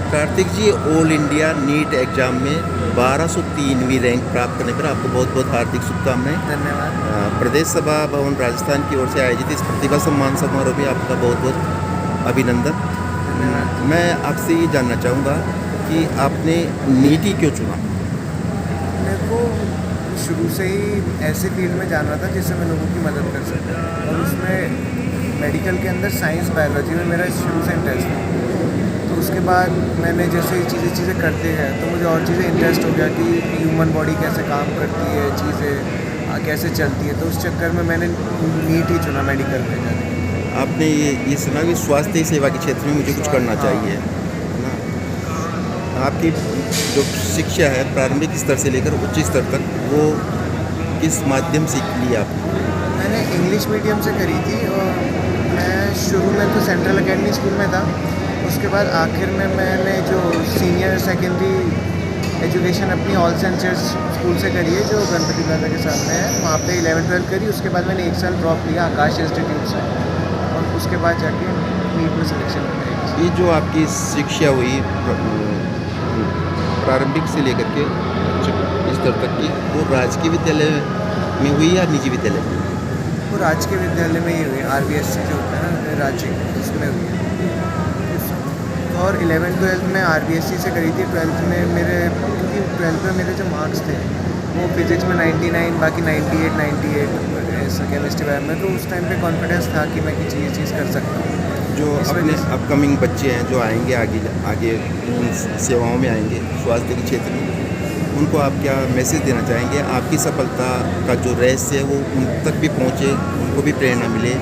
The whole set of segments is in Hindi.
कार्तिक जी, ऑल इंडिया नीट एग्ज़ाम में 1203वीं रैंक प्राप्त करने पर आपको बहुत बहुत हार्दिक शुभकामनाएं। धन्यवाद। प्रदेश सभा भवन राजस्थान की ओर से आयोजित इस प्रतिभा सम्मान समारोह में आपका बहुत बहुत अभिनंदन। धन्यवाद। मैं आपसे ये जानना चाहूँगा कि आपने नीट ही क्यों चुना? मेरे को शुरू से ही ऐसे फील्ड में जाना था जिससे मैं लोगों की मदद कर सकूँ, और उसमें मेडिकल के अंदर साइंस बायोलॉजी में मेरा शुरू से इंटरेस्ट था। तो उसके बाद मैंने जैसे चीज़ें करते गए तो मुझे और चीज़ें इंटरेस्ट हो गया कि ह्यूमन बॉडी कैसे काम करती है, चीज़ें कैसे चलती है। तो उस चक्कर में मैंने नीट ही चुना मेडिकल में जाने। आपने ये सुना कि स्वास्थ्य सेवा के क्षेत्र में मुझे कुछ करना चाहिए, है ना? आपकी जो शिक्षा है प्रारंभिक स्तर से लेकर उच्च स्तर तक, वो किस माध्यम से ली आपने? मैंने इंग्लिश मीडियम से करी थी, और मैं शुरू में तो सेंट्रल एकेडमी स्कूल में था। उसके बाद आखिर में मैंने जो सीनियर सेकेंडरी एजुकेशन अपनी ऑल सेंचर्स स्कूल से करी है, जो गणपति प्लाजा के सामने है, वहाँ पे 11-12 करी। उसके बाद मैंने 1 साल ड्रॉप लिया आकाश इंस्टीट्यूट से, और उसके बाद जाके नीट में सिलेक्शन हो गई। ये जो आपकी शिक्षा हुई प्रारंभिक से लेकर के उच्च स्तर तक की, वो राजकीय विद्यालय में हुई या निजी विद्यालय में? वो राजकीय विद्यालय में ही हुई, RBSC जो होता है ना राज्य, उसमें हुई है। और 11th-12th में RBSC से करी थी। 12th में मेरे, क्योंकि 12th में मेरे जो मार्क्स थे वो फिजिक्स में 99, बाकी 98 ऐसा केमिस्ट्री वगैरह में, तो उस टाइम पे कॉन्फिडेंस था कि मैं ये चीज़ कर सकता हूँ। जो इस अपने वजह से अपकमिंग बच्चे हैं जो आएंगे आगे आगे इन सेवाओं में आएंगे स्वास्थ्य के क्षेत्र में, उनको आप क्या मैसेज देना चाहेंगे? आपकी सफलता का जो रहस्य है वो उन तक भी पहुँचे, उनको भी प्रेरणा मिले।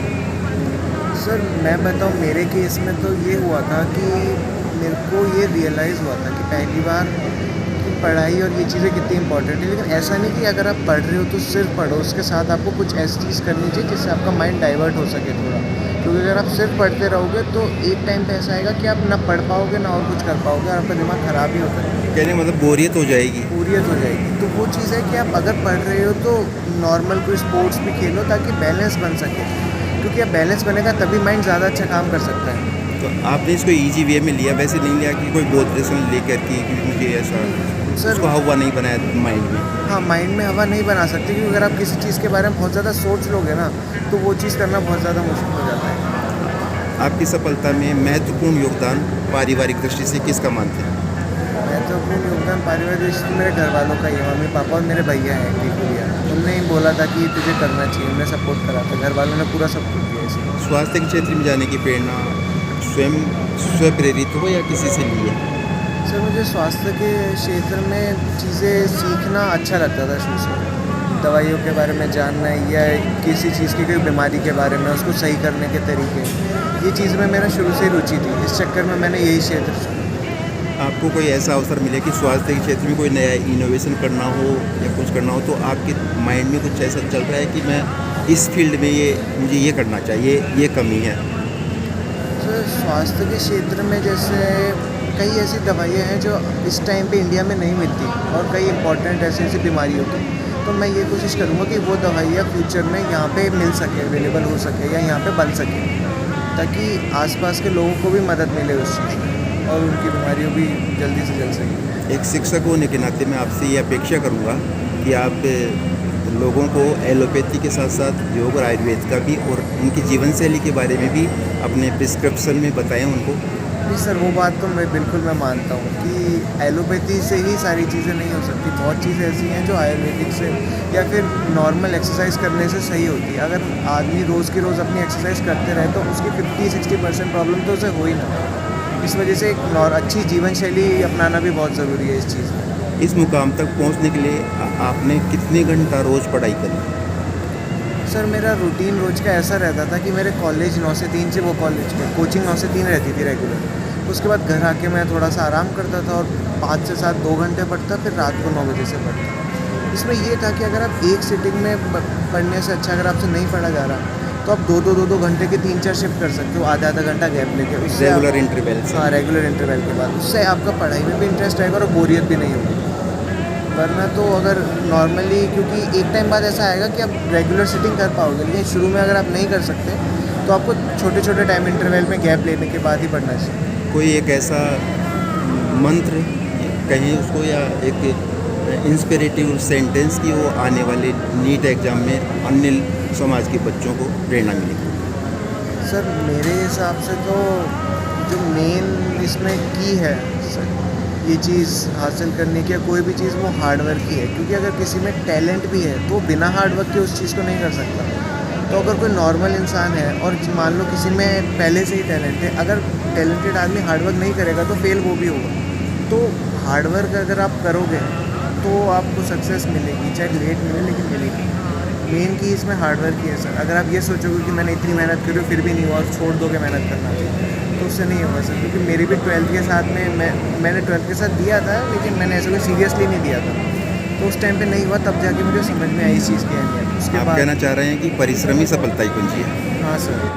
सर मैं बताऊँ, मेरे केस में तो ये हुआ था कि मेरे को ये रियलाइज़ हुआ था कि पहली बार कि पढ़ाई और ये चीज़ें कितनी इंपॉर्टेंट है। लेकिन ऐसा नहीं कि अगर आप पढ़ रहे हो तो सिर्फ पढ़ो, उसके साथ आपको कुछ ऐसी चीज़ करनी चाहिए जिससे आपका माइंड डाइवर्ट हो सके थोड़ा। क्योंकि अगर आप सिर्फ पढ़ते रहोगे तो एक टाइम पे ऐसा आएगा कि आप ना पढ़ पाओगे ना और कुछ कर पाओगे, और आपका दिमाग ख़राब ही होता है, कहने का मतलब बोरियत हो जाएगी। बोरियत हो जाएगी। तो वो चीज़ है कि आप अगर पढ़ रहे हो तो नॉर्मल कोई स्पोर्ट्स भी खेलो ताकि बैलेंस बन सके, क्योंकि अब बैलेंस बनेगा तभी माइंड ज़्यादा अच्छा काम कर सकता है। तो आपने इसको इजी वे में लिया, वैसे नहीं लिया कि कोई मोटिवेशन लेकर के कि मुझे ऐसा सर उसको हवा नहीं बनाया माइंड में। हाँ, माइंड में हवा नहीं बना सकते, क्योंकि अगर आप किसी चीज़ के बारे में बहुत ज़्यादा सोच लोगे ना तो वो चीज़ करना बहुत ज़्यादा मुश्किल हो जाता है। आपकी सफलता में महत्वपूर्ण योगदान पारिवारिक दृष्टि से किसका मानते हैं? महत्वपूर्ण योगदान पारिवारिक दृष्टि से मेरे घर वालों का ही है। मम्मी पापा और मेरे भैया हैं, एक भैया, उनने ही बोला था कि तुझे करना चाहिए, उन्हें सपोर्ट करा था, घर वालों ने पूरा सपोर्ट किया इसलिए। स्वास्थ्य के क्षेत्र में जाने की प्रेरणा स्वयं स्वप्रेरित हो या किसी से ली है? सर मुझे स्वास्थ्य के क्षेत्र में चीज़ें सीखना अच्छा लगता था शुरू से। दवाइयों के बारे में जानना या किसी चीज़ की कोई बीमारी के बारे में, उसको सही करने के तरीके, ये चीज़ में मेरा शुरू से ही रुचि थी। इस चक्कर में मैंने यही क्षेत्र चुना। आपको कोई ऐसा अवसर मिले कि स्वास्थ्य के क्षेत्र में कोई नया इनोवेशन करना हो या कुछ करना हो, तो आपके माइंड में कुछ ऐसा चल रहा है कि मैं इस फील्ड में मुझे ये करना चाहिए, ये कमी है? सर स्वास्थ्य के क्षेत्र में जैसे कई ऐसी दवाइयाँ हैं जो इस टाइम पे इंडिया में नहीं मिलती, और कई इंपॉर्टेंट ऐसी बीमारियों की, तो मैं ये कोशिश करूँगा कि वो दवाइयाँ फ्यूचर में यहाँ पे मिल सके, अवेलेबल हो सके या यहाँ पे बन सके, ताकि आसपास के लोगों को भी मदद मिले उस चीज़ में और उनकी बीमारियों भी जल्दी से जल सके। एक शिक्षक होने के नाते मैं आपसे ये अपेक्षा करूँगा कि आप लोगों को एलोपैथी के साथ साथ योग और आयुर्वेद का भी और उनकी जीवन शैली के बारे में भी अपने प्रिस्क्रिप्शन में बताएं उनको। जी सर, वो बात तो मैं मानता हूँ कि एलोपैथी से ही सारी चीज़ें नहीं हो सकती। बहुत चीज़ें ऐसी हैं जो आयुर्वेदिक से या फिर नॉर्मल एक्सरसाइज करने से सही होती है। अगर आदमी रोज़ की रोज़ अपनी एक्सरसाइज करते रहे तो उसकी 50-60% प्रॉब्लम तो उसे हो ही ना। इस वजह से एक अच्छी जीवन शैली अपनाना भी बहुत ज़रूरी है इस चीज़ में। इस मुकाम तक पहुंचने के लिए आपने कितने घंटा रोज़ पढ़ाई करी? सर मेरा रूटीन रोज़ का ऐसा रहता था कि मेरे कॉलेज 9 से 3 से, वो कॉलेज की कोचिंग 9 से 3 रहती थी रेगुलर। उसके बाद घर आके मैं थोड़ा सा आराम करता था और 5 से 7 2 घंटे पढ़ता, फिर रात को 9 बजे से पढ़ता। इसमें ये था कि अगर आप एक सिटिंग में पढ़ने से अच्छा, अगर आपसे नहीं पढ़ा जा रहा तो आप 2-2 घंटे के 3-4 शिफ्ट कर सकते हो, आधा घंटा गैप लेके। उससे रेगुलर इंटरवल से? हाँ, रेगुलर इंटरवल के बाद उससे आपका पढ़ाई में भी इंटरेस्ट आएगा और बोरियत भी नहीं होगी। वरना तो अगर नॉर्मली, क्योंकि एक टाइम बाद ऐसा आएगा कि आप रेगुलर सिटिंग कर पाओगे, लेकिन शुरू में अगर आप नहीं कर सकते तो आपको छोटे छोटे टाइम इंटरवल में गैप लेने के बाद ही पढ़ना चाहिए। कोई एक ऐसा मंत्र कहें उसको, या एक इंस्पिरेटिव सेंटेंस की वो आने वाले नीट एग्ज़ाम में अन्य समाज के बच्चों को प्रेरणा मिलेगी? सर मेरे हिसाब से तो जो मेन इसमें की है सर, ये चीज़ हासिल करने की, या कोई भी चीज़, वो हार्डवर्क ही है। क्योंकि अगर किसी में टैलेंट भी है तो बिना हार्डवर्क के उस चीज़ को नहीं कर सकता। तो अगर कोई नॉर्मल इंसान है और मान लो किसी में पहले से ही टैलेंट है, अगर टैलेंटेड आदमी हार्डवर्क नहीं करेगा तो फेल वो भी होगा। तो हार्डवर्क अगर आप करोगे तो आपको सक्सेस मिलेगी, चाहे लेट मिले लेकिन मिलेगी। मेन की इसमें हार्डवर्क ही है सर। अगर आप ये सोचोगे कि मैंने इतनी मेहनत करी फिर भी नहीं हुआ और छोड़ दोगे मेहनत करना, तो उससे नहीं होगा सर। क्योंकि मेरी भी 12th के साथ में मैंने 12th के साथ दिया था, लेकिन मैंने ऐसा कोई सीरियसली नहीं दिया था। तो उस टाइम पे नहीं हुआ, तब जाके मुझे समझ में आई इस चीज़ की अहमियत। उसके आप बाद कहना चाह रहे हैं कि परिश्रम ही सफलता की कुंजी है? हाँ सर।